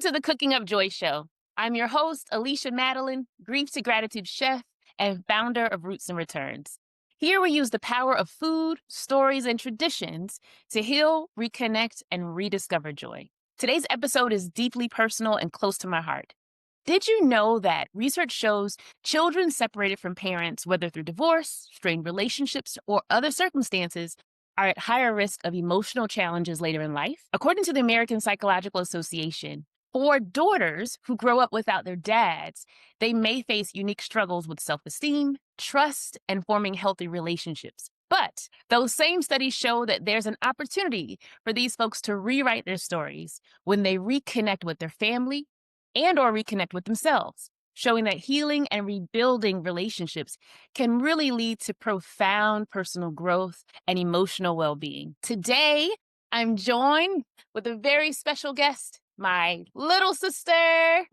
to the Cooking Up Joy Show. I'm your host, Alicia Madeline, Grief to Gratitude chef and founder of Roots and Returns. Here we use the power of food, stories, and traditions to heal, reconnect, and rediscover joy. Today's episode is deeply personal and close to my heart. Did you know that research shows children separated from parents, whether through divorce, strained relationships, or other circumstances, are at higher risk of emotional challenges later in life? According to the American Psychological Association, for daughters who grow up without their dads, they may face unique struggles with self-esteem, trust, and forming healthy relationships. But those same studies show that there's an opportunity for these folks to rewrite their stories when they reconnect with their family and or reconnect with themselves, showing that healing and rebuilding relationships can really lead to profound personal growth and emotional well-being. Today, I'm joined with a very special guest, my little sister,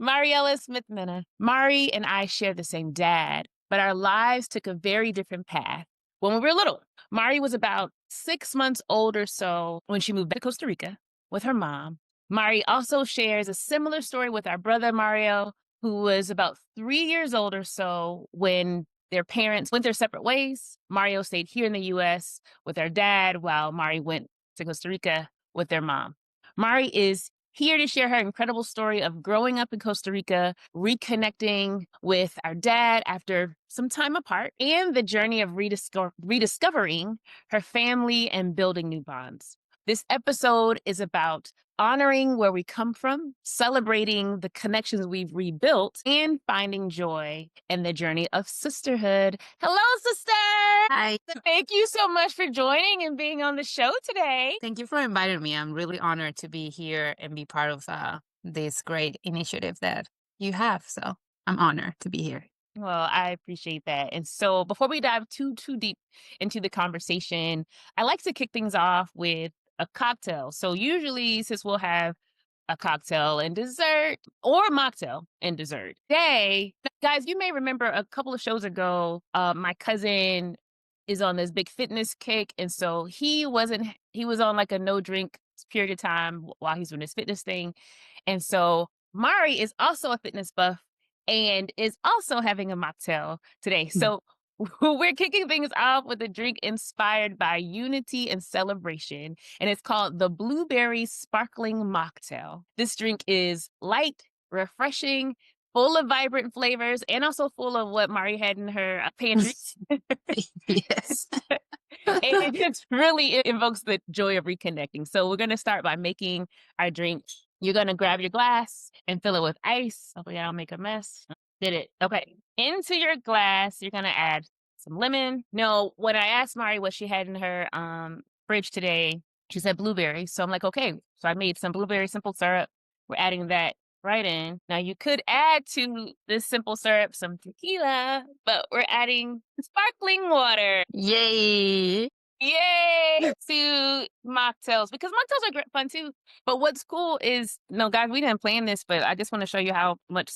Mariela Smith-Minna. Mari and I share the same dad, but our lives took a very different path. When we were little, Mari was about 6 months old or so when she moved back to Costa Rica with her mom. Mari also shares a similar story with our brother Mario, who was about 3 years old or so when their parents went their separate ways. Mario stayed here in the U.S. with our dad while Mari went to Costa Rica with their mom. Mari is here to share her incredible story of growing up in Costa Rica, reconnecting with our dad after some time apart, and the journey of rediscovering her family and building new bonds. This episode is about honoring where we come from, celebrating the connections we've rebuilt, and finding joy in the journey of sisterhood. Hello, sister! Hi. Thank you so much for joining and being on the show today. Thank you for inviting me. I'm really honored to be here and be part of this great initiative that you have. So I'm honored to be here. Well, I appreciate that. And so before we dive too deep into the conversation, I like to kick things off with a cocktail. So usually, since we'll have a cocktail and dessert or a mocktail and dessert. Today, guys, you may remember a couple of shows ago, my cousin is on this big fitness kick. And so he was on like a no drink period of time while he's doing his fitness thing. And so Mari is also a fitness buff and is also having a mocktail today. So we're kicking things off with a drink inspired by unity and celebration, and it's called the Blueberry Sparkling Mocktail. This drink is light, refreshing, full of vibrant flavors, and also full of what Mari had in her pantry. Yes. And it just really invokes the joy of reconnecting. So we're going to start by making our drink. You're going to grab your glass and fill it with ice. Hopefully I don't make a mess. Did it. Okay. Into your glass, you're going to add some lemon. No, when I asked Mari what she had in her fridge today, she said blueberry. So I'm like, okay. So I made some blueberry simple syrup. We're adding that right in. Now you could add to this simple syrup some tequila, but we're adding sparkling water. Yay. Yay to mocktails, because mocktails are fun too. But what's cool is, no, guys, we didn't plan this, but I just want to show you how much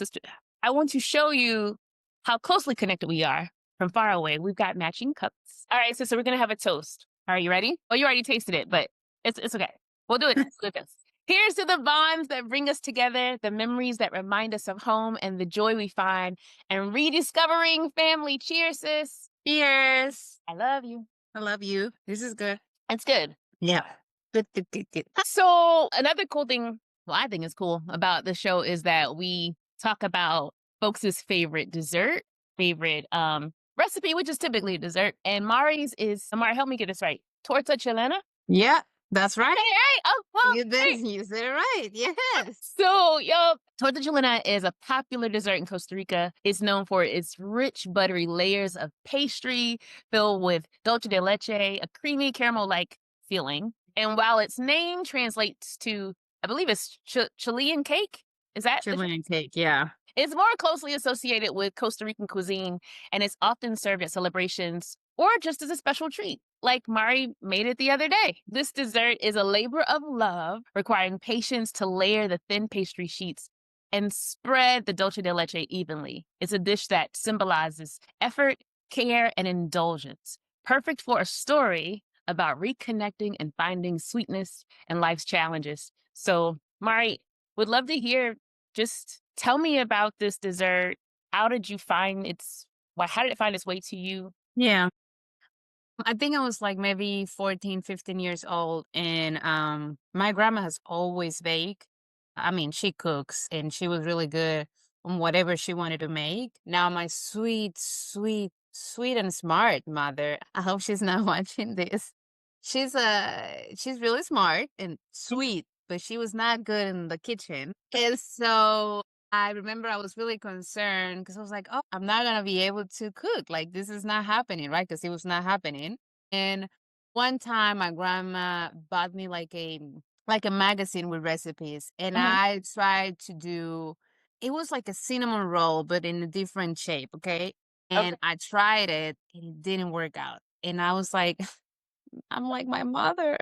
I want to show you how closely connected we are from far away. We've got matching cups. All right, so we're going to have a toast. All right, you ready? Oh, you already tasted it, but it's okay. We'll do it. We'll do this. Here's to the bonds that bring us together, the memories that remind us of home, and the joy we find and rediscovering family. Cheers, sis. Cheers. I love you. I love you. This is good. It's good. Yeah. Good. So another cool thing, well, I think is cool about the show is that we talk about folks' favorite dessert, favorite recipe, which is typically dessert. And Mari's is, Mari, help me get this right. Torta Chilena? Yeah, that's right. Right? Oh, well, You said it right. Yes. So, Torta Chilena is a popular dessert in Costa Rica. It's known for its rich, buttery layers of pastry filled with dulce de leche, a creamy caramel-like feeling. And while its name translates to, I believe it's Chilean cake, is that? Chilean cake, yeah. It's more closely associated with Costa Rican cuisine, and it's often served at celebrations or just as a special treat, like Mari made it the other day. This dessert is a labor of love, requiring patience to layer the thin pastry sheets and spread the dulce de leche evenly. It's a dish that symbolizes effort, care, and indulgence, perfect for a story about reconnecting and finding sweetness in life's challenges. So, Mari, would love to hear just tell me about this dessert. How did you find its how did it find its way to you? Yeah. I think I was like maybe 14, 15 years old, and my grandma has always baked. I mean, she cooks and she was really good on whatever she wanted to make. Now my sweet, sweet, sweet and smart mother, I hope she's not watching this. She's really smart and sweet, but she was not good in the kitchen. And so I remember I was really concerned because I was like, "Oh, I'm not gonna be able to cook. Like, this is not happening, right?" Because it was not happening. And one time, my grandma bought me like a magazine with recipes, and Mhm. I tried to do. It was like a cinnamon roll, but in a different shape. Okay, Okay. and I tried it, and it didn't work out. And I was like, I'm like my mother.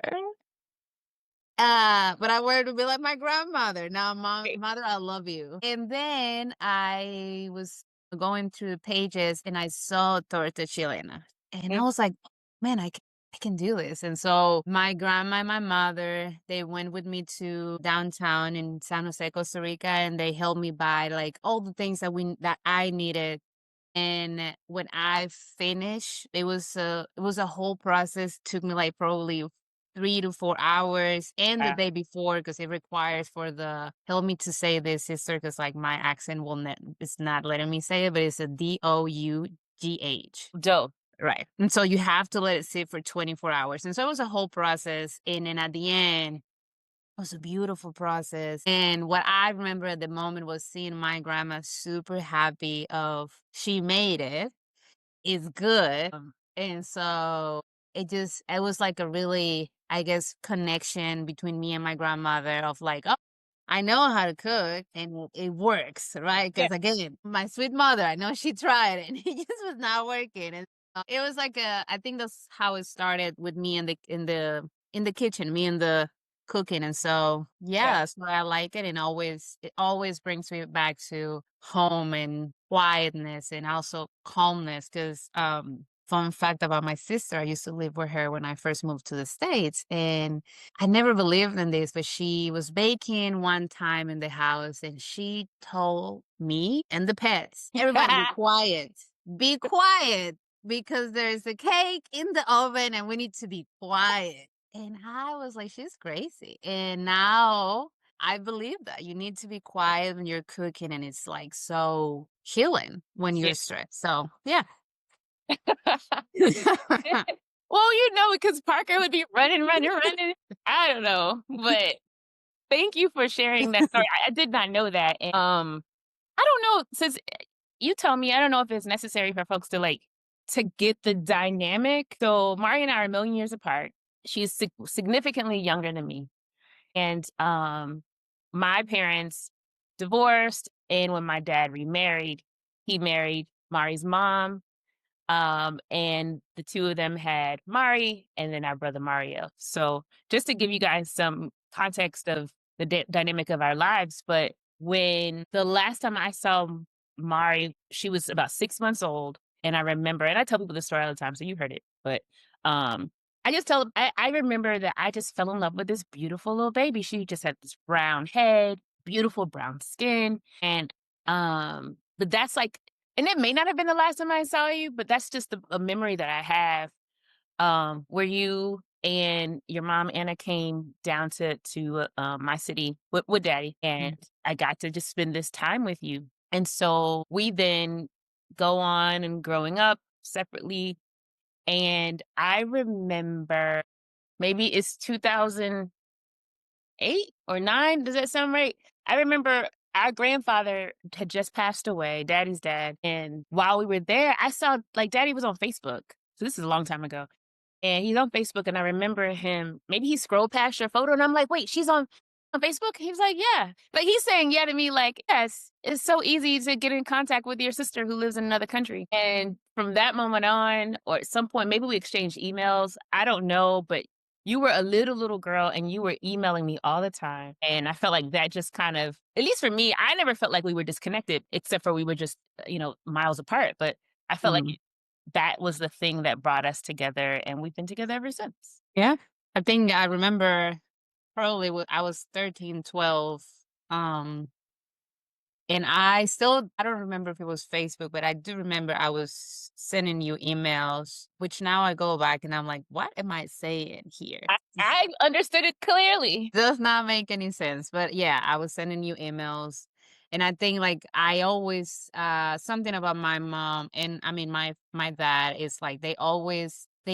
But I wanted to be like my grandmother. Now, Great. mother, I love you. And then I was going through the pages and I saw Torta Chilena. And I Mm. was like, man, I can do this. And so my grandma and my mother, they went with me to downtown in San Jose, Costa Rica, and they helped me buy like all the things that I needed. And when I finished, it was a whole process. Took me like probably 3 to 4 hours, and the Wow. day before because it requires for the help me to say this, sister, because like my accent will not it's not letting me say it, but it's a DOUGH. Dope. Right. And so you have to let it sit for 24 hours. And so it was a whole process. And then at the end, it was a beautiful process. And what I remember at the moment was seeing my grandma super happy of she made it. It's good. And so it was like a really, I guess, connection between me and my grandmother of like, oh, I know how to cook and it works, right? Yeah. Because again, my sweet mother, I know she tried it and it just was not working. And it was like I think that's how it started with me in the kitchen, me in the cooking. And so, Yeah. yeah, that's why I like it. And it always brings me back to home and quietness and also calmness. Cause, fun fact about my sister, I used to live with her when I first moved to the States. And I never believed in this, but she was baking one time in the house and she told me and the pets, everybody be quiet because there's a cake in the oven and we need to be quiet. And I was like, she's crazy. And now I believe that you need to be quiet when you're cooking, and it's like so healing when Yeah. you're stressed. So, yeah. Well, because Parker would be running, running, running. I don't know, but thank you for sharing that story. I did not know that. And, I don't know, since you tell me, I don't know if it's necessary for folks to to get the dynamic. So Mari and I are a million years apart. She's significantly younger than me. And my parents divorced. And when my dad remarried, he married Mari's mom. And the two of them had Mari and then our brother Mario. So just to give you guys some context of the dynamic of our lives, but when the last time I saw Mari, she was about 6 months old. And I remember, and I tell people this story all the time, so you heard it, but um, I remember that I just fell in love with this beautiful little baby. She just had this brown head, beautiful brown skin. And but that's like and it may not have been the last time I saw you, but that's just a memory that I have, where you and your mom, Anna, came down to my city with daddy, and I got to just spend this time with you. And so we then go on and growing up separately. And I remember maybe it's 2008 or 9. Does that sound right? I remember our grandfather had just passed away, daddy's dad. And while we were there, I saw daddy was on Facebook. So this is a long time ago. And he's on Facebook, and I remember him, maybe he scrolled past your photo, and I'm like, "Wait, she's on Facebook?" He was like, "Yeah." But he's saying yeah to me like, "Yes, it's so easy to get in contact with your sister who lives in another country." And from that moment on, or at some point, maybe we exchanged emails, I don't know, but you were a little girl, and you were emailing me all the time, and I felt like that just kind of at least for me, I never felt like we were disconnected, except for we were just, miles apart, but I felt like Mm. that was the thing that brought us together, and we've been together ever since. Yeah. I think I remember probably I was 13, 12. Um, And I don't remember if it was Facebook, but I do remember I was sending you emails, which now I go back and I'm like, "What am I saying here?" This I understood it clearly. does not make any sense, but yeah, I was sending you emails, and I think, like, I always, something about my mom and, I mean, my dad is, like, they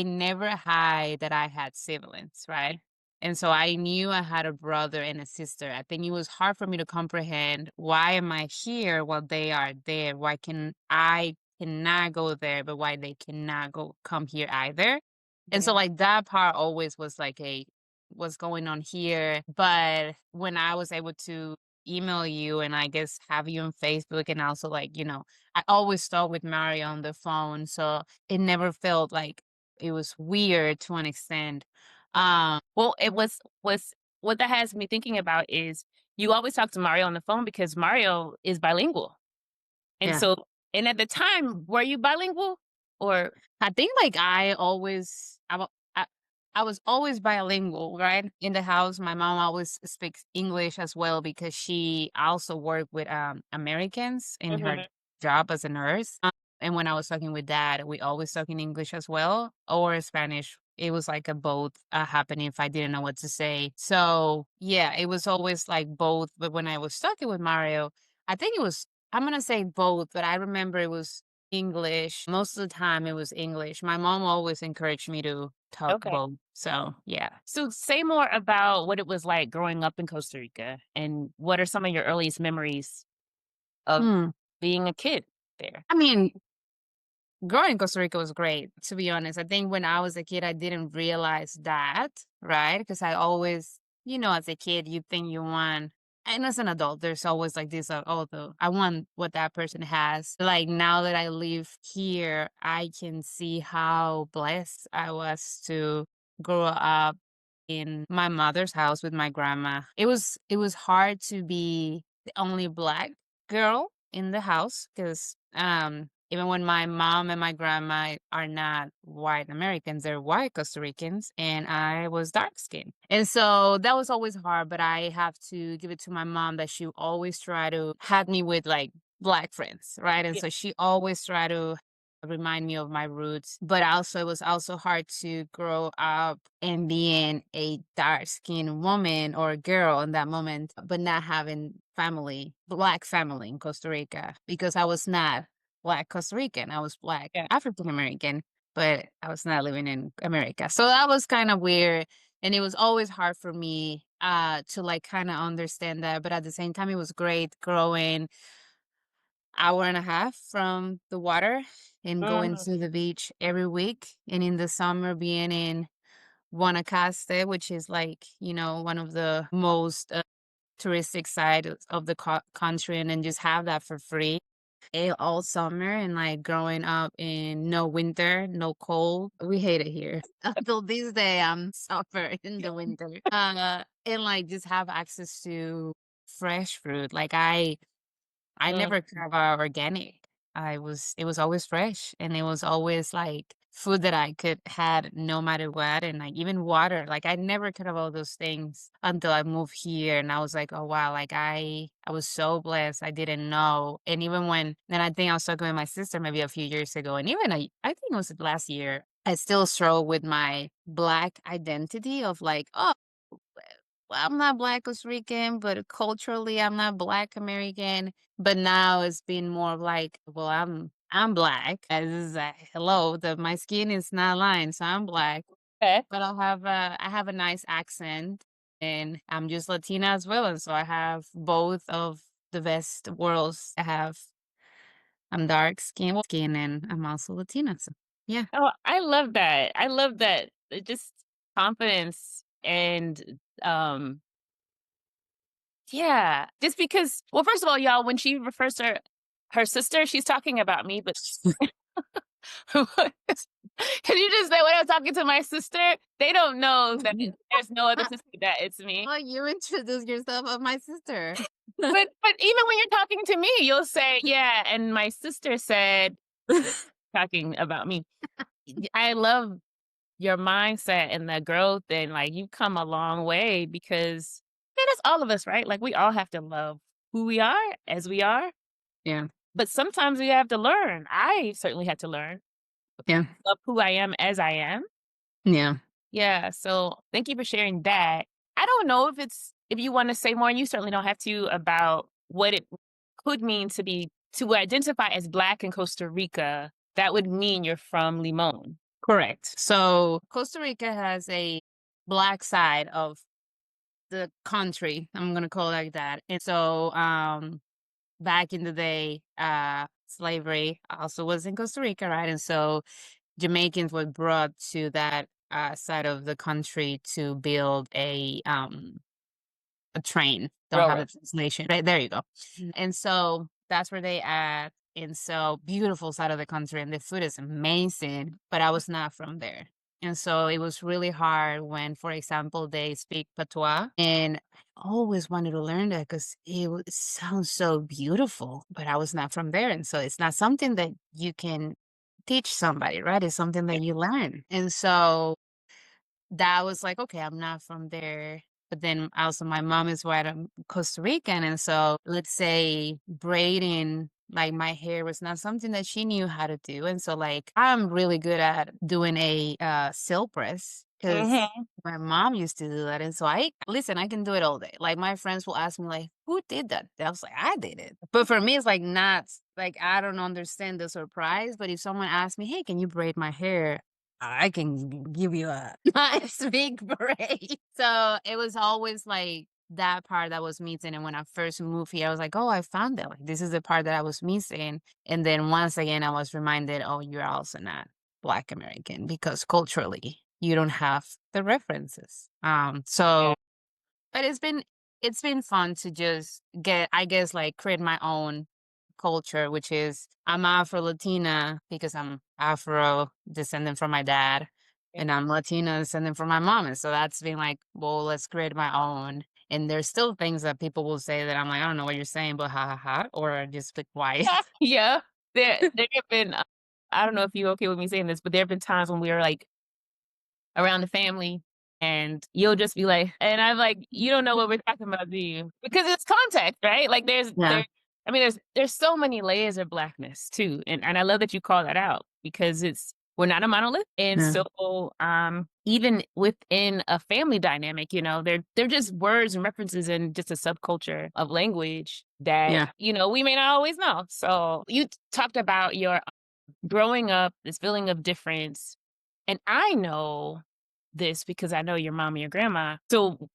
never hide that I had siblings, right? And so I knew I had a brother and a sister. I think it was hard for me to comprehend, why am I here while they are there? Why can I cannot go there, but why they cannot come here either? And Yeah. so, like, that part always was like a what's going on here. But when I was able to email you and I guess have you on Facebook and also like, I always talk with Mario on the phone. So it never felt like it was weird to an extent. Well, it was what that has me thinking about is you always talk to Mario on the phone because Mario is bilingual. And Yeah. so and at the time, were you bilingual? Or I think like I was always bilingual, right? In the house, my mom always speaks English as well because she also worked with Americans in her Mhm. job as a nurse. And when I was talking with dad, we always talk in English as well or Spanish. It was like a both happening if I didn't know what to say. So yeah, it was always like both. But when I was talking with Mario, I think it was I'm gonna say both, but I remember it was English. Most of the time it was English. My mom always encouraged me to talk Okay. both. So, yeah. So say more about what it was like growing up in Costa Rica, and what are some of your earliest memories of Hmm. being a kid there? I mean, growing in Costa Rica was great, to be honest. I think when I was a kid, I didn't realize that, right? Because I always, as a kid, you think you want, and as an adult, there's always like this, I want what that person has. Like now that I live here, I can see how blessed I was to grow up in my mother's house with my grandma. It was hard to be the only black girl in the house because even when my mom and my grandma are not white Americans, they're white Costa Ricans, and I was dark skinned. And so that was always hard, but I have to give it to my mom that she always try to have me with like black friends, right? And Yeah. so she always try to remind me of my roots. But also it was also hard to grow up and being a dark skinned woman or girl in that moment, but not having black family in Costa Rica because I was not black Costa Rican. I was black Yeah. African American, but I was not living in America. So that was kind of weird. And it was always hard for me to like kind of understand that. But at the same time, it was great growing hour and a half from the water and going Mhm. to the beach every week. And in the summer, being in Guanacaste, which is like, one of the most touristic side of the country, and then just have that for free all summer and like growing up in no winter, no cold. We hate it here. Until this day, I'm suffer in the winter. And like just have access to fresh fruit. Like I Mm. never care about organic. It was always fresh and it was always like food that I could had no matter what and like even water. Like I never cared about those things until I moved here and I was like, oh wow, like I was so blessed. I didn't know. And even when then I think I was talking with my sister maybe a few years ago and even I think it was last year, I still struggle with my black identity of like, oh well, I'm not Black Costa Rican, but culturally, I'm not Black American. But now it's been more of like, well, I'm Black. As is hello, my skin is not lined, so I'm Black. Okay. But I have a nice accent, and I'm just Latina as well, and so I have both of the best worlds. I'm dark skin, and I'm also Latina. So yeah. Oh, I love that. I love that. Just confidence and yeah. Just because well, first of all, y'all, when she refers to her sister, she's talking about me, but can you just say when I'm talking to my sister, they don't know that there's no other sister that it's me. Oh, you introduced yourself of my sister. But even when you're talking to me, you'll say, "Yeah," and my sister said talking about me. I love your mindset and the growth and, like, you've come a long way because yeah, that's all of us, right? Like, we all have to love. who we are as we are, Yeah. but sometimes we have to learn. I certainly had to learn Yeah. of who I am as I am. Yeah. Yeah, so thank you for sharing that. I don't know if you wanna say more, and you certainly don't have to, about what it could mean to identify as Black in Costa Rica. That would mean you're from Limon. Correct. So Costa Rica has a black side of the country. I'm gonna call it like that. And so back in the day, slavery also was in Costa Rica, right? And so Jamaicans were brought to that side of the country to build a train. Don't have Railroad. a translation. Right, there you go. And so that's where they at. And so beautiful side of the country and the food is amazing, but I was not from there. And so it was really hard when, for example, they speak patois. And I always wanted to learn that because it sounds so beautiful, but I was not from there. And so it's not something that you can teach somebody, right? It's something that you learn. And so that was like, okay, I'm not from there. But then also my mom is white, I'm Costa Rican. And so let's say braiding like my hair was not something that she knew how to do. And so like I'm really good at doing a silk press because Mhm. my mom used to do that. And so I can do it all day. Like my friends will ask me like, who did that? I was like, I did it. But for me, it's like not like I don't understand the surprise. But if someone asks me, hey, can you braid my hair? I can give you a nice big break. So it was always like that part that was missing. And when I first moved here, I was like, oh, I found that. Like, this is the part that I was missing. And then once again, I was reminded, oh, you're also not Black American because culturally you don't have the references. Yeah. But it's been fun to just get, I guess, like create my own culture, which is I'm Afro-Latina because I'm Afro descendant from my dad, Yeah. and I'm Latina descendant from my mom. And so that's been like, well, let's create my own. And there's still things that people will say that I'm like, I don't know what you're saying, but ha ha ha, or just be quiet. Yeah. There have been, I don't know if you're okay with me saying this, but there have been times when we were, like, around the family, and you'll just be like, and I'm like, "You don't know what we're talking about, do you?" Because it's context, right? Like, Yeah. I mean, there's so many layers of Blackness too, and I love that you call that out because we're not a monolith, and Yeah. so, even within a family dynamic, they're just words and references and just a subculture of language that, Yeah. we may not always know. So, you talked about your growing up, this feeling of difference, and I know this because I know your mom and your grandma. So,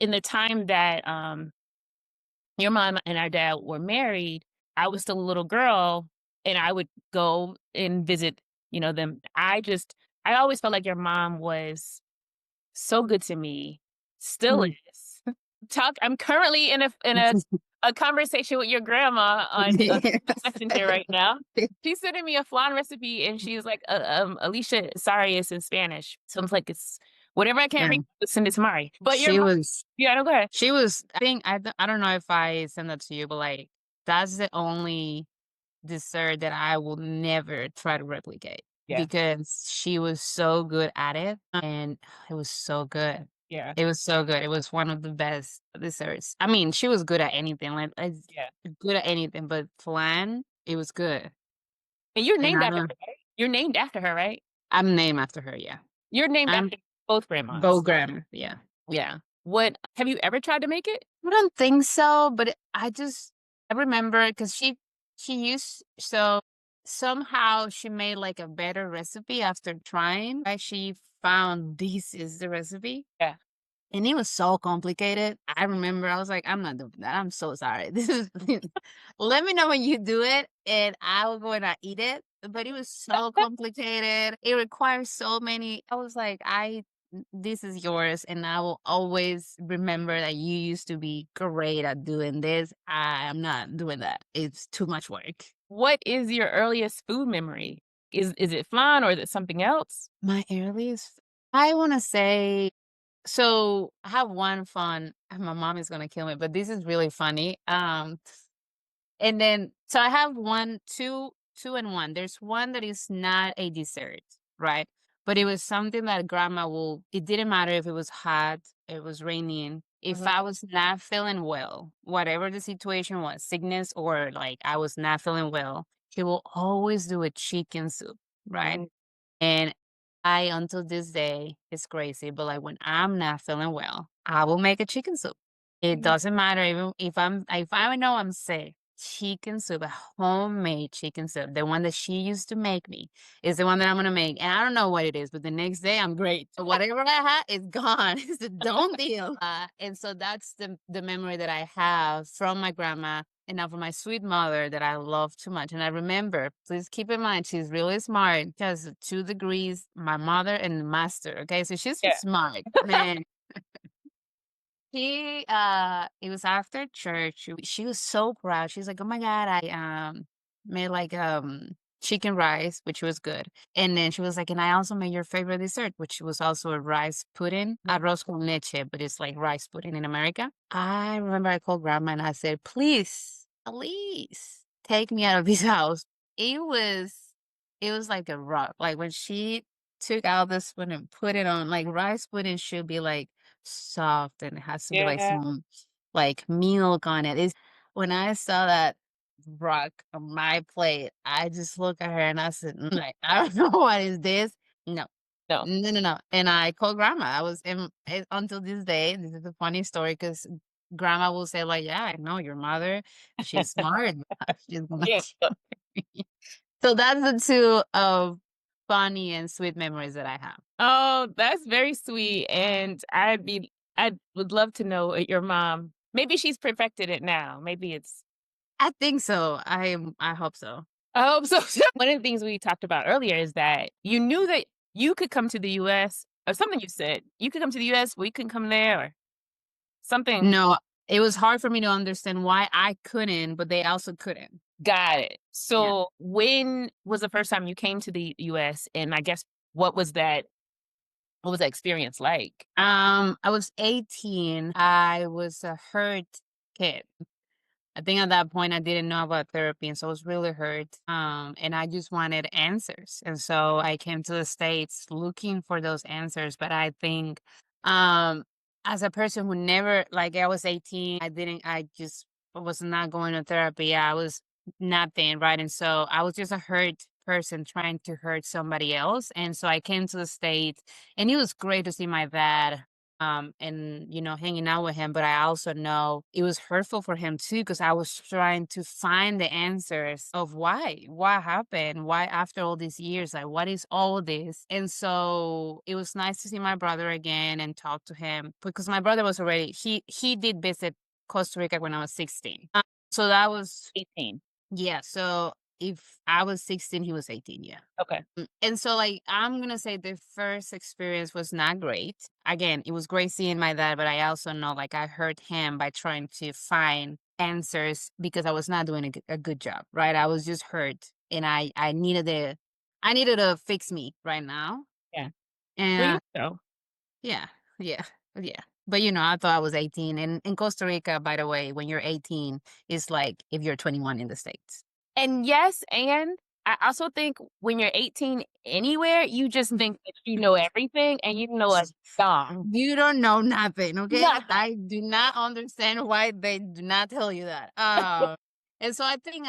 in the time that, your mom and our dad were married, I was still a little girl, and I would go and visit, them. I always felt like your mom was so good to me, still Mm. is. I'm currently in a conversation with your grandma on Messenger right now. She's sending me a flan recipe, and she's like, Alicia, sorry, it's in Spanish. So I'm like, it's whatever I can't Yeah. read, send it to Mari. But your She mom, was yeah, no, go ahead. She was I think I don't know if I sent that to you, but, like, that's the only dessert that I will never try to replicate Yeah, because she was so good at it, and it was so good. yeah, It was so good. It was one of the best desserts. I mean, she was good at anything, yeah. good at anything, but flan, it was good, And you're and named I after don't her, right? You're named after her, right? I'm named after her, yeah. You're named I'm after both grandmas. both grandma, yeah. Yeah. What have you ever tried to make it? I don't think so, but I remember because she used so somehow she made like a better recipe after trying. Right? She found this is the recipe. Yeah. And it was so complicated. I remember I was like, I'm not doing that. I'm so sorry. This is let me know when you do it and I will go and I eat it. But it was so complicated. It requires so many. I was like, this is yours and I will always remember that you used to be great at doing this. I am not doing that. It's too much work. What is your earliest food memory? Is it flan or is it something else? My earliest I wanna say so I have one fun and my mom is gonna kill me, but this is really funny. And then so I have one, two and one. There's one that is not a dessert, right? But it was something that grandma will it didn't matter if it was hot, it was raining, If Mhm. I was not feeling well, whatever the situation was, sickness or like I was not feeling well, she will always do a chicken soup, right? Mm. And I, until this day, it's crazy, but like when I'm not feeling well, I will make a chicken soup. It Mhm. doesn't matter even if I know I'm sick. Chicken soup, a homemade chicken soup, the one that she used to make me, is the one that I'm gonna make. And I don't know what it is, but the next day I'm great. So whatever I had is gone. It's a done deal. And so that's the memory that I have from my grandma and now for my sweet mother that I love too much. And I remember, please keep in mind, she's really smart because 2 degrees, my mother and the master. Okay. So she's Yeah. smart, man. It was after church. She was so proud. She's like, "Oh my God, I made like chicken rice, which was good." And then she was like, "And I also made your favorite dessert, which was also a rice pudding, Mhm. arroz con leche, but it's like rice pudding in America." I remember I called grandma and I said, please take me out of this house." It was it was like a rock. Like when she took out the spoon and put it on, like rice pudding should be like soft and it has to be like Yeah. some like milk on it. Is when I saw that rock on my plate, I just looked at her and I said, like, I don't know what is this. No, No. no, no, no. And I called grandma. Until this day, this is a funny story because grandma will say, like, yeah, I know your mother. She's smart. She's gonna Yeah. kill me. So that's the two of funny and sweet memories that I have. Oh, that's very sweet, and I would love to know what your mom maybe she's perfected it now. Maybe it's I think so. I hope so. I hope so. One of the things we talked about earlier is that you knew that you could come to the US or something you said, "You could come to the US, we can come there," or something. No, it was hard for me to understand why I couldn't, but they also couldn't. Got it. Yeah. So, when was the first time you came to the US, and I guess what was that experience like? I was 18. I was a hurt kid. I think at that point I didn't know about therapy, and so I was really hurt. And I just wanted answers. And so I came to the States looking for those answers. But I think as a person who never like I was 18, I just was not going to therapy. I was nothing, right? And so I was just a hurt person trying to hurt somebody else. And so I came to the States and it was great to see my dad and hanging out with him, but I also know it was hurtful for him too because I was trying to find the answers of why what happened, why after all these years, like what is all this. And so it was nice to see my brother again and talk to him because my brother was already he did visit Costa Rica when I was 16. So that was 18. yeah, so if I was 16, he was 18, yeah. Okay. And so, like, I'm gonna say the first experience was not great. Again, it was great seeing my dad, but I also know, like, I hurt him by trying to find answers because I was not doing a good job, right? I was just hurt, and I needed to fix me right now. Yeah. And Please so. yeah, yeah, yeah. But I thought I was 18, and in Costa Rica, by the way, when you're 18, it's like if you're 21 in the States. And yes, and I also think when you're 18 anywhere, you just think that you know everything and you know a song. You don't know nothing, okay? No. I do not understand why they do not tell you that. And so I think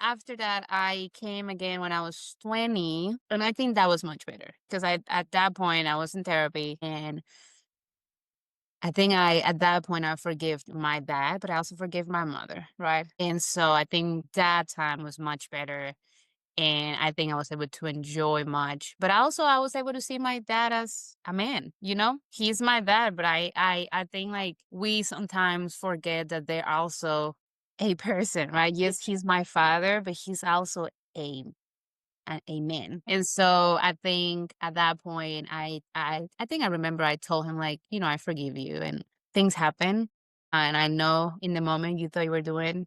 after that, I came again when I was 20, and I think that was much better because at that point, I was in therapy, and I think at that point, I forgive my dad, but I also forgive my mother, right? And so I think that time was much better and I think I was able to enjoy much. But also I was able to see my dad as a man, you know? He's my dad, but I think like we sometimes forget that they're also a person, right? Yes, he's my father, but he's also a man. And so I think at that point I think I remember I told him like, I forgive you and things happen. And I know in the moment you thought you were doing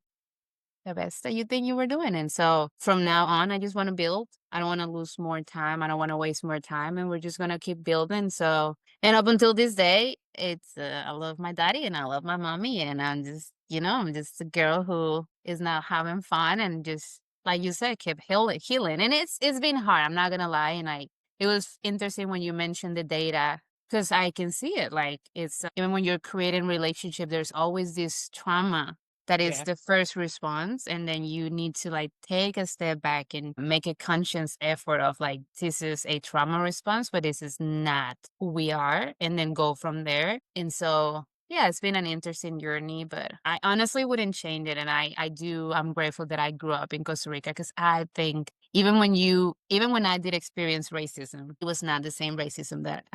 the best that you think you were doing. And so from now on, I just want to build. I don't want to lose more time. I don't want to waste more time. And we're just going to keep building. So, and up until this day, I love my daddy and I love my mommy. And I'm just a girl who is now having fun and just, like you said, keep healing. And it's been hard. I'm not going to lie. And it was interesting when you mentioned the data 'Cause I can see it, like, it's even when you're creating relationship, there's always this trauma that is Yeah. the first response, and then you need to, like, take a step back and make a conscious effort of, like, this is a trauma response, but this is not who we are, and then go from there, and so, yeah, it's been an interesting journey, but I honestly wouldn't change it, and I'm grateful that I grew up in Costa Rica because I think even when I did experience racism, it was not the same racism that,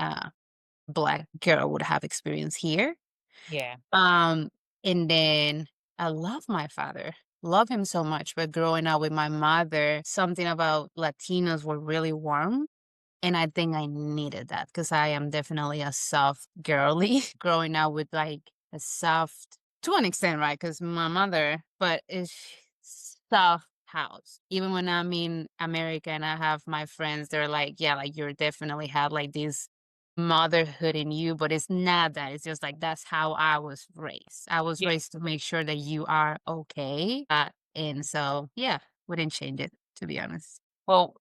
Black girl would have experienced here. Yeah. Um, and then I love my father, love him so much, but growing up with my mother, something about Latinos were really warm. And I think I needed that because I am definitely a soft girly growing up with like a soft, to an extent, right? Because my mother, but it's soft house. Even when I'm in America and I have my friends, they're like, yeah, like you're definitely have like this motherhood in you, but it's not that. It's just like that's how I was raised. I was Yeah. raised to make sure that you are okay. And so, yeah, wouldn't change it, to be honest. Well,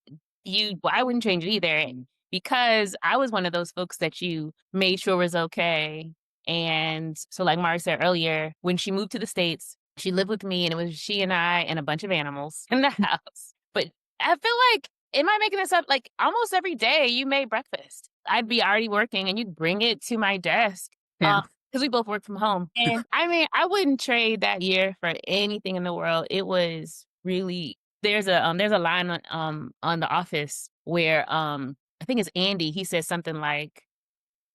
I wouldn't change it either, and because I was one of those folks that you made sure was okay, and so like Mari said earlier, when she moved to the States, she lived with me, and it was she and I and a bunch of animals in the house, but I feel like am I making this up? Like, almost every day you made breakfast. I'd be already working, and you'd bring it to my desk, Yeah. because we both work from home, and, I mean, I wouldn't trade that year for anything in the world. It was really there's a line on The Office where, I think it's Andy, he says something like,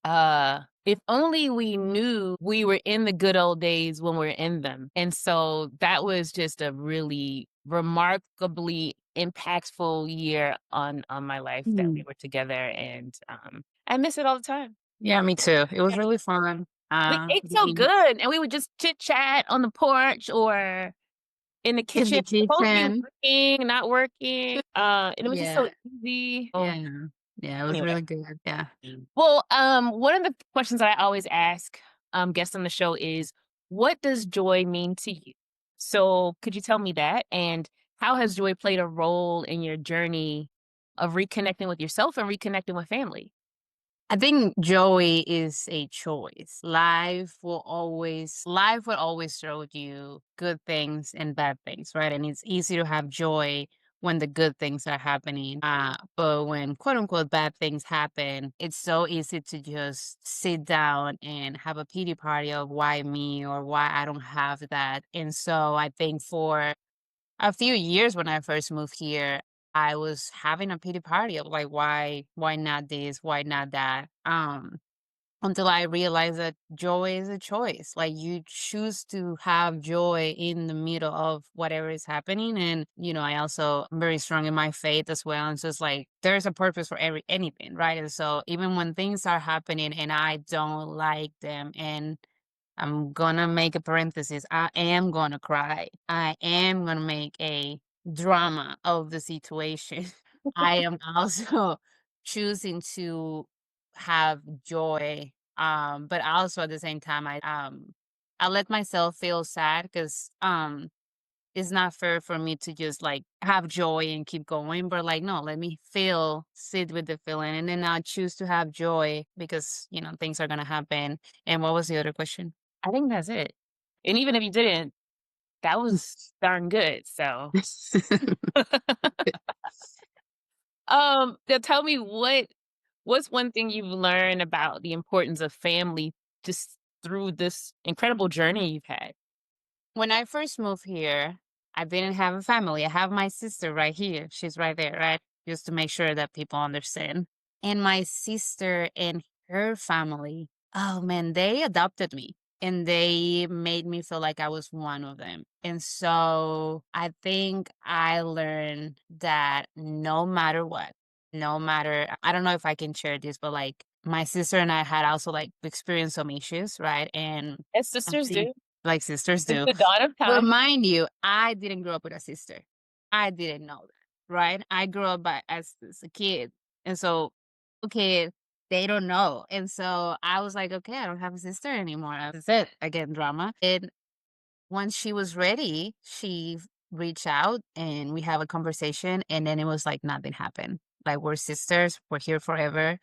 "If only we knew we were in the good old days when we're in them." And so that was just a really remarkably impactful year on my life that we Mm. were together, and, I miss it all the time. Yeah, me too. It was Yeah. really fun. We ate so good, and we would just chit chat on the porch or in the In kitchen, the both be kitchen. working, not working, and it was just so Yeah, easy. Oh, yeah, yeah, it was anyway. really good, yeah. Well, one of the questions that I always ask, guests on the show is, "What does joy mean to you?" So, could you tell me that? And how has joy played a role in your journey of reconnecting with yourself and reconnecting with family? I think joy is a choice. Life will always throw you good things and bad things, right? And it's easy to have joy when the good things are happening. But when quote unquote bad things happen, it's so easy to just sit down and have a pity party of why me or why I don't have that. And so I think for a few years when I first moved here, I was having a pity party of like, why not this? Why not that? Until I realized that joy is a choice. Like you choose to have joy in the middle of whatever is happening. And, I also am very strong in my faith as well. And so it's like there's a purpose for anything, right? And so even when things are happening and I don't like them and I'm gonna make a parenthesis. I am gonna cry. I am gonna make a drama of the situation. I am also choosing to have joy. But also at the same time, I let myself feel sad because it's not fair for me to just like have joy and keep going. But like, no, let me sit with the feeling, and then I'll choose to have joy because things are gonna happen. And what was the other question? I think that's it. And even if you didn't, that was darn good, so now tell me what's one thing you've learned about the importance of family just through this incredible journey you've had? When I first moved here, I didn't have a family. I have my sister right here. She's right there, right? Just to make sure that people understand. And my sister and her family, oh man, they adopted me and they made me feel like I was one of them. And so I think I learned that no matter what, no matter, I don't know if I can share this, but like my sister and I had also like experienced some issues, right? And As I sisters think do, like sisters since do. the dawn of But time. mind you, I didn't grow up with a sister. I didn't know that, right? I grew up as a kid. And so, okay, they don't know. And so I was like, okay, I don't have a sister anymore. That's it. Again, drama. And once she was ready, she reached out and we have a conversation. And then it was like nothing happened. Like we're sisters, we're here forever.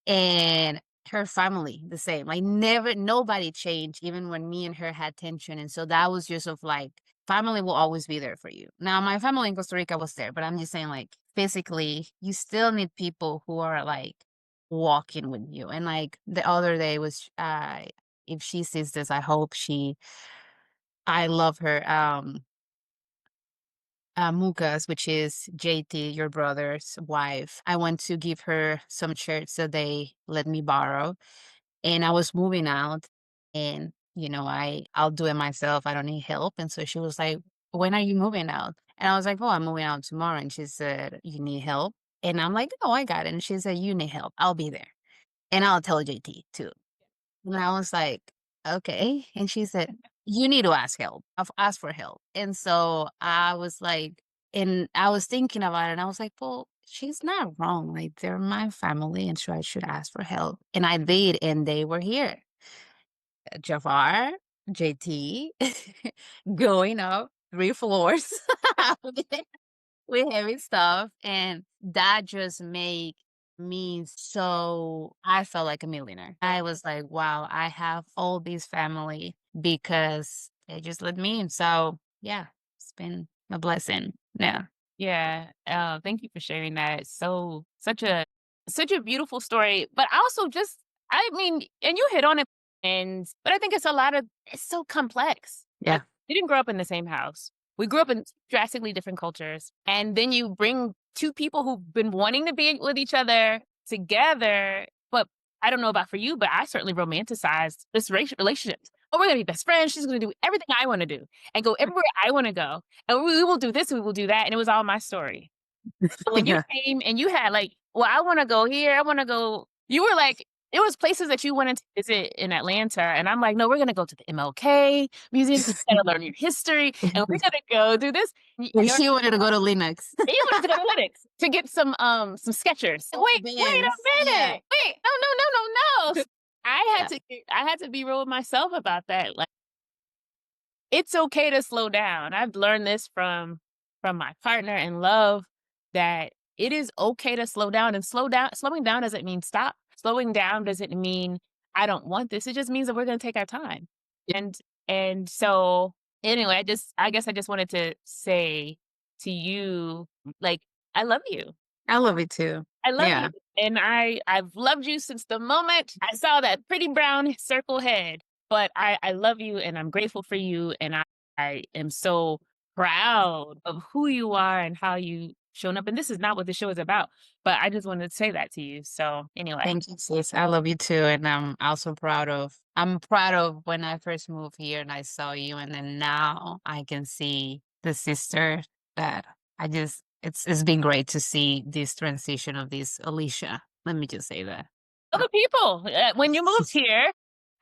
And Her family, the same. Like, never nobody changed even when me and her had tension, and so that was just of, like, family will always be there for you. Now, my family in Costa Rica was there, but I'm just saying, like, physically, you still need people who are, like, walking with you, and, like, the other day was, if she sees this, I love her, Mukas, which is JT, your brother's wife. I went to give her some shirts that they let me borrow, and I was moving out, and, I'll do it myself, I don't need help, and so she was like, "When are you moving out?" And I was like, "Oh, I'm moving out tomorrow," and she said, "You need help?" And I'm like, "Oh, I got it," and she said, "You need help, I'll be there, and I'll tell JT too." And I was like, "Okay," and she said, "You need to ask for help." And so I was like, and I was thinking about it, and I was like, "Well, she's not wrong, like, they're my family, and so I should ask for help." And I did, and they were here. Jafar, JT, going up 3 floors with heavy stuff, and that just made me so I felt like a millionaire. I was like, "Wow, I have all this family because they just let me in." So, yeah, it's been a blessing. Yeah. Yeah. Thank you for sharing that. So such a beautiful story. But also just I mean, and you hit on it and but I think it's so complex. Like Yeah. we didn't grow up in the same house. We grew up in drastically different cultures. And then you bring two people who've been wanting to be with each other together. But I don't know about for you, but I certainly romanticized this relationship. Oh, we're gonna be best friends. She's gonna do everything I want to do and go everywhere I want to go and we will do this, we will do that, and it was all my story. But when you Yeah. came and you had like, well, I wanna go here, I wanna go you were like it was places that you wanted to visit in Atlanta, and I'm like, "No, we're gonna go to the MLK Museum, you gotta learn your history, and we're gonna go do this." And You're she wanted to go to Linux. you wanted to go to Linux to get some Skechers. Oh, Wait a bands. Yeah. minute. Wait, no, no, no, no, no. Yeah. I had to be real with myself about that, like it's okay to slow down. I've learned this from my partner in love that it is okay to slow down and slowing down doesn't mean stop. Slowing down doesn't mean I don't want this. It just means that we're going to take our time. Yeah. And and so anyway, I guess I just wanted to say to you like I love you. I love it too. I love you, Yeah. and I've loved you since the moment I saw that pretty brown circle head, but I love you, and I'm grateful for you, and I am so proud of who you are and how you shown up, and this is not what the show is about, but I just wanted to say that to you, so anyway. Thank you, sis. I love you too, and I'm proud of when I first moved here and I saw you, and then now I can see the sister that it's been great to see this transition of this Alicia. Let me just say that. Other people, when you moved here,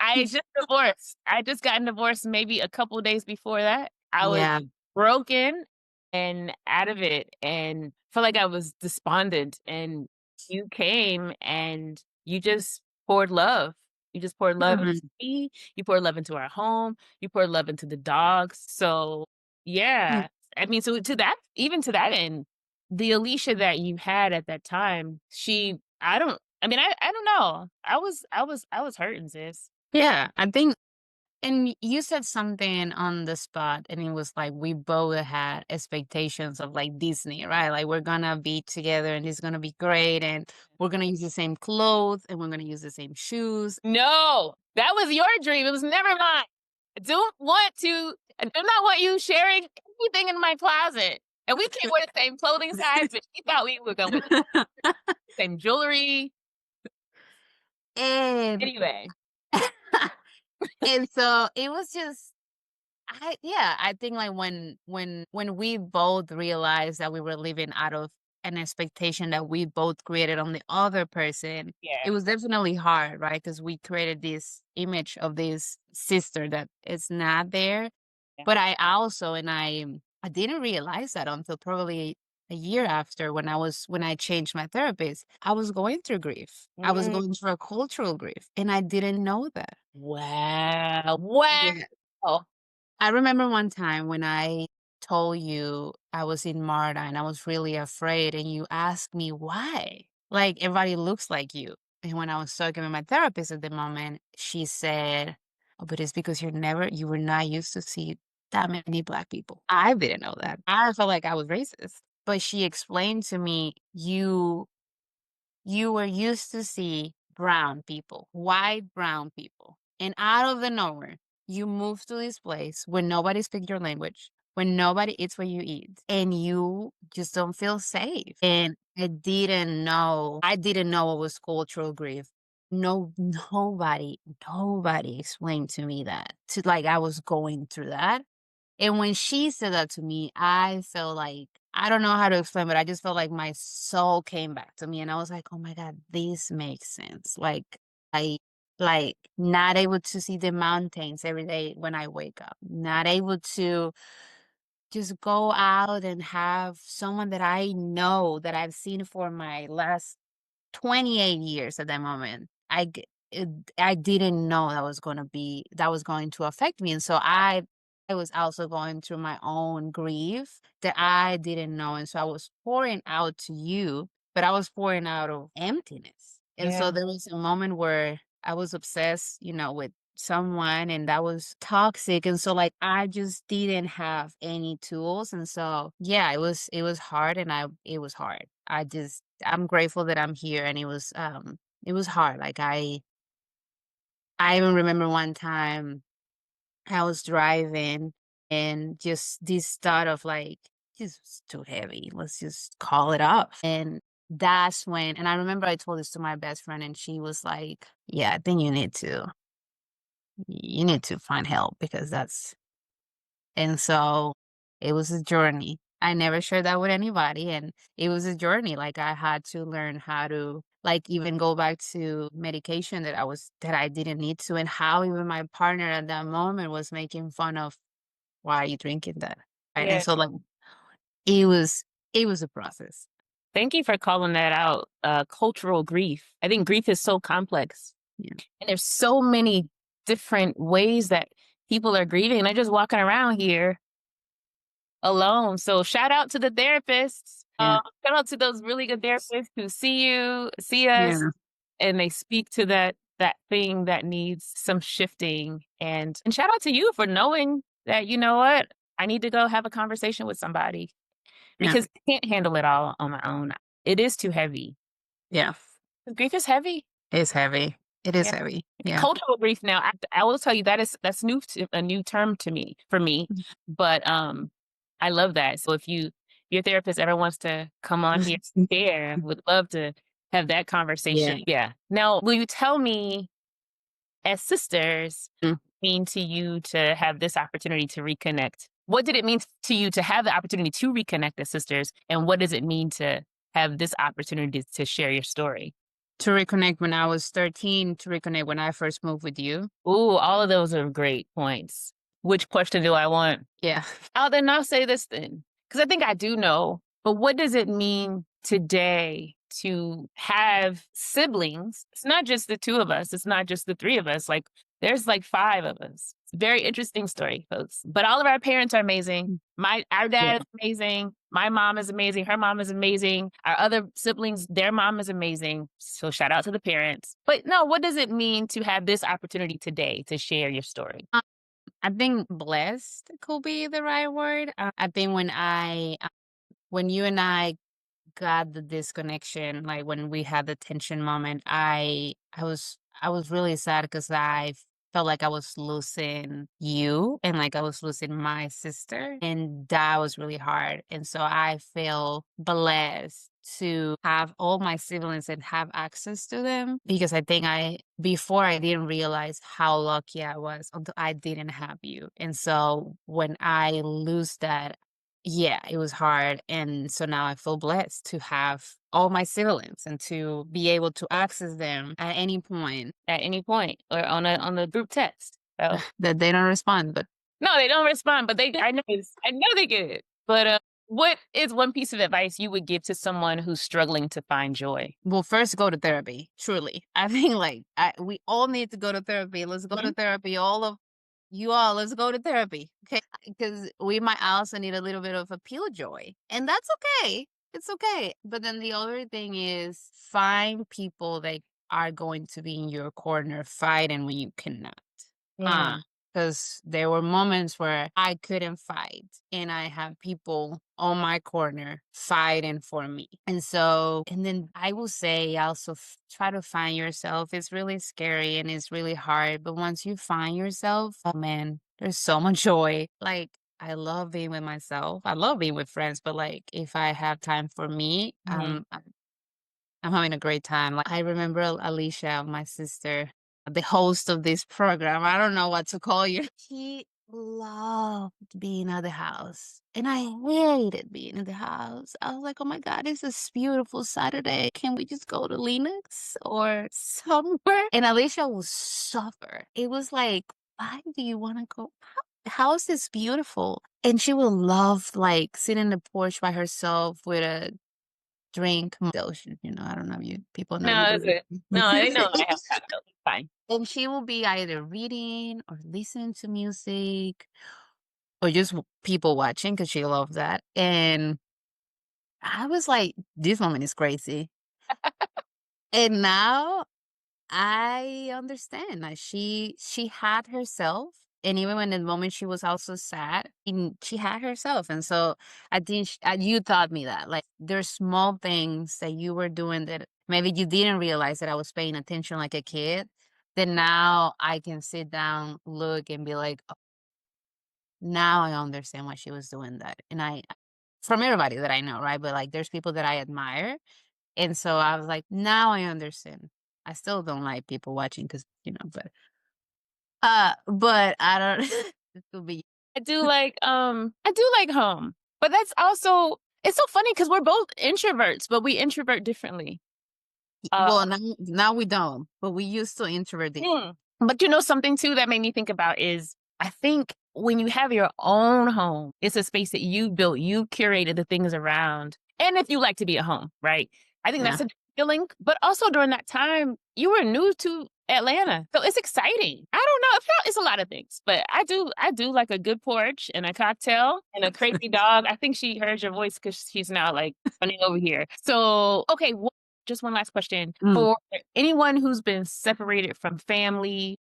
I just divorced. I just gotten divorced maybe a couple days before that. I was Yeah. broken and out of it and felt like I was despondent, and you came and you just poured love. You just poured love into Mhm. me, you poured love into our home, you poured love into the dogs, so, Yeah. yeah. I mean, so to that even to that end, the Alicia that you had at that time, she I mean, I don't know. I was hurting, sis. Yeah, I think. And you said something on the spot, and it was like we both had expectations of like Disney, right? Like we're gonna be together and it's gonna be great, and we're gonna use the same clothes and we're gonna use the same shoes. No, that was your dream. It was never mine. I do not want you sharing anything in my closet. And we can't wear the same clothing size, but she thought we were gonna wear the same jewelry. and Anyway, and so it was just I think like when we both realized that we were living out of an expectation that we both created on the other person, it yeah. was definitely hard, right? Because we created this image of this sister that is not there. Yeah. But I also and I didn't realize that until probably a year after when I changed my therapist. I was going through grief. I was Mm, going through a cultural grief, and I didn't know that. wow. Wow. Yeah. I remember one time when I told you I was in MARTA and I was really afraid, and you asked me why. Like everybody looks like you. And when I was talking with my therapist at the moment, she said, "Oh, but it's because you were not used to see that many Black people." I didn't know that. I felt like I was racist. But she explained to me, you were used to see brown people, white brown people. And out of the nowhere, you move to this place where nobody speaks your language, when nobody eats what you eat, and you just don't feel safe. And I didn't know what was cultural grief. No, nobody explained to me that. To like I was going through that. And when she said that to me, I felt like I don't know how to explain, but I just felt like my soul came back to me, and I was like, "Oh my god, this makes sense." I like not able to see the mountains every day when I wake up, not able to just go out and have someone that I know that I've seen for my last 28 years at that moment. It, I didn't know that was going to affect me. And so I was also going through my own grief that I didn't know. And so I was pouring out to you, but I was pouring out of emptiness. And so Yeah. there was a moment where I was obsessed, with someone and that was toxic. And so like I just didn't have any tools. And so yeah, it was hard and it was hard. I'm grateful that I'm here and it was hard. Like I even remember one time I was driving and just this thought of like, this is too heavy. Let's just call it up. And that's when, and I remember I told this to my best friend and she was like, yeah, I think you need to find help because and so it was a journey. I never shared that with anybody and it was a journey. Like I had to learn how to like even go back to medication that I didn't need to and how even my partner at that moment was making fun of why are you drinking that? Right. And Yeah. so like it was it was a process. Thank you for calling that out. Cultural grief. I think grief is so complex, Yeah. and there's so many different ways that people are grieving. And they're just walking around here alone. So shout out to the therapists. Yeah. Shout out to those really good therapists who see us, Yeah. and they speak to that thing that needs some shifting. And shout out to you for knowing that you know what I need to go have a conversation with somebody Yeah. because I can't handle it all on my own. It is too heavy. Yeah. Grief is heavy. It's heavy. It is Yeah. heavy. Yeah. Cultural grief now, I will tell you that's a new term to me for me, but, I love that. So if your therapist ever wants to come on here and share, would love to have that Yeah. conversation. Yeah. Now, will you tell me, as sisters, Mm. mean to you to have this opportunity to reconnect? What did it mean to you to have the opportunity to reconnect as sisters, and what does it mean to have this opportunity to share your story? To reconnect when I was 13, to reconnect when I first moved with you. Ooh, all of those are great points. Which question do I want? Yeah. I'll say this then, because I think I do know. But what does it mean today to have siblings? It's not just the two of us. It's not just the three of us. Like there's like five of us. It's a very interesting story, folks. But all of our parents are amazing. Our Yeah. dad is amazing. My mom is amazing. Her mom is amazing. Our other siblings, their mom is amazing. So shout out to the parents. But no, what does it mean to have this opportunity today to share your story? I think blessed could be the right word. I think when you and I got the disconnection, like when we had the tension moment, I was really sad because I felt like I was losing you and like I was losing my sister. And that was really hard. And so I feel blessed to have all my siblings and have access to them because I think before I didn't realize how lucky I was until I didn't have you. And so when I lose that, yeah, it was hard, and so now I feel blessed to have all my siblings and to be able to access them at any point At any point or on the group text. So that they don't respond, but no, they don't respond, but I know they get it. But what is one piece of advice you would give to someone who's struggling to find joy? well, first go to therapy, truly. I think, like, we all need to go to therapy. Let's go to Mhm. therapy, all of you all, let's go to therapy, okay? Because we might also need a little bit of appeal joy, and that's okay. It's okay. But then the other thing is find people that are going to be in your corner fighting when you cannot. Uh, Mm. because there were moments where I couldn't fight, and I have people on my corner fighting for me. And so, and then I will say also try to find yourself. It's really scary and it's really hard. But once you find yourself, oh man, there's so much joy. Like, I love being with myself. I love being with friends, but like if I have time for me, Mhm. I'm having a great time. Like I remember Alicia, my sister, the host of this program. I don't know what to call you. She loved being at the house. And I hated being in the house. I was like, oh my God, it's this beautiful Saturday. Can we just go to Linux or somewhere? And Alicia will suffer. It was like, why do you want to go? The house is beautiful. And she will love like sitting on the porch by herself with a drink mocktail, I don't know if you people know you No, it's do it. No, I know I have cocktails. It's fine. and she will be either reading or listening to music or just people watching because she loves that. And I was like, this woman is crazy. And now I understand. Like she had herself, and even when the moment she was also sad, she had herself. And so I think you taught me that like there's small things that you were doing that maybe you didn't realize that I was paying attention like a kid. That now I can sit down, look, and be like, "Oh, now I understand why she was doing that." And I, from everybody that I know, right? But like, there's people that I admire, and so I was like, now I understand. I still don't like people watching because, but I don't this will be I do like home. But that's also it's so funny because we're both introverts, but we introvert differently. Uh well, now we don't, but we used to introvert the But you know something too that made me think about is I think when you have your own home, it's a space that you built, you curated the things around. And if you like to be at home, right? I think yeah. that's a feeling. But also during that time, you were new to Atlanta. So it's exciting. I don't know. It's a lot of things. But I do like a good porch and a cocktail and a crazy dog. I think she heard your voice because she's now like running over here. So okay, just one last question. Mm, For anyone who's been separated from family,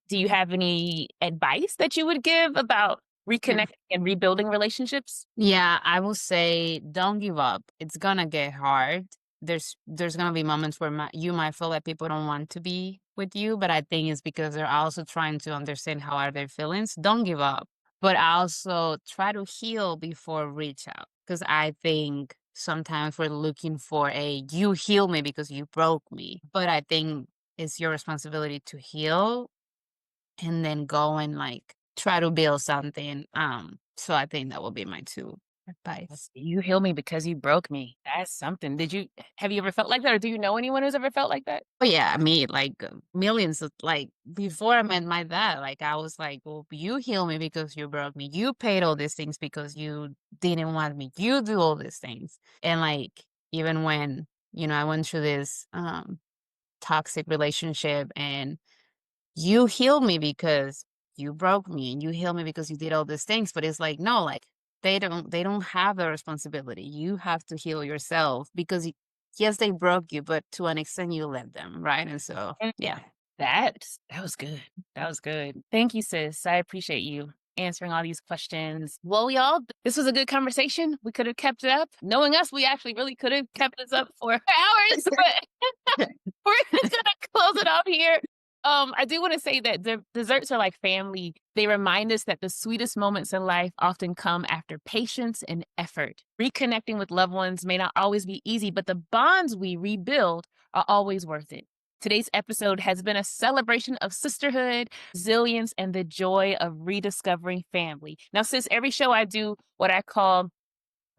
do you have any advice that you would give about yeah. reconnecting and rebuilding relationships? Yeah, I will say don't give up. It's gonna get hard. There's gonna be moments where you might feel like people don't want to be with you, but I think it's because they're also trying to understand how are their feelings. Don't give up, but also try to heal before reach out. Because I think sometimes we're looking for a you heal me because you broke me, but I think it's your responsibility to heal and then go and like try to build something. So I think that will be my two advice. You heal me because you broke me. That's something. Have you ever felt like that, or do you know anyone who's ever felt like that? But yeah, me like millions of like before I met my dad, like I was like, well, you heal me because you broke me. You paid all these things because you didn't want me. You do all these things. And like even when, I went through this toxic relationship and you healed me because you broke me and you healed me because you did all these things, but it's like no, like they don't have the responsibility. You have to heal yourself because yes, they broke you, but to an extent you left them, right? And so Mm, yeah. that was good. That was good. Thank you, sis. I appreciate you answering all these questions. Well, y'all, this was a good conversation. We could have kept it up. Knowing us, we actually really could have kept this up for hours, but we're just gonna close it off here. I do want to say that desserts are like family. They remind us that the sweetest moments in life often come after patience and effort. Reconnecting with loved ones may not always be easy, but the bonds we rebuild are always worth it. Today's episode has been a celebration of sisterhood, resilience, and the joy of rediscovering family. Now, sis, every show I do what I call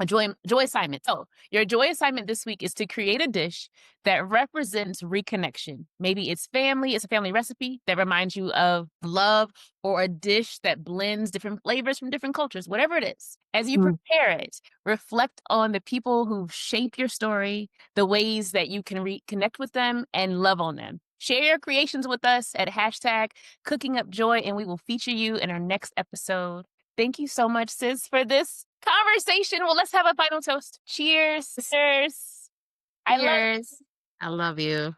a joy assignment. So your joy assignment this week is to create a dish that represents reconnection. Maybe it's a family recipe that reminds you of love, or a dish that blends different flavors from different cultures, whatever it is. As you Mm. prepare it, reflect on the people who've shaped your story, the ways that you can reconnect with them and love on them. Share your creations with us at hashtag cooking up joy, and we will feature you in our next episode. Thank you so much, sis, for this conversation. Well, let's have a final toast. Cheers, sisters. I love Cheers. I love you.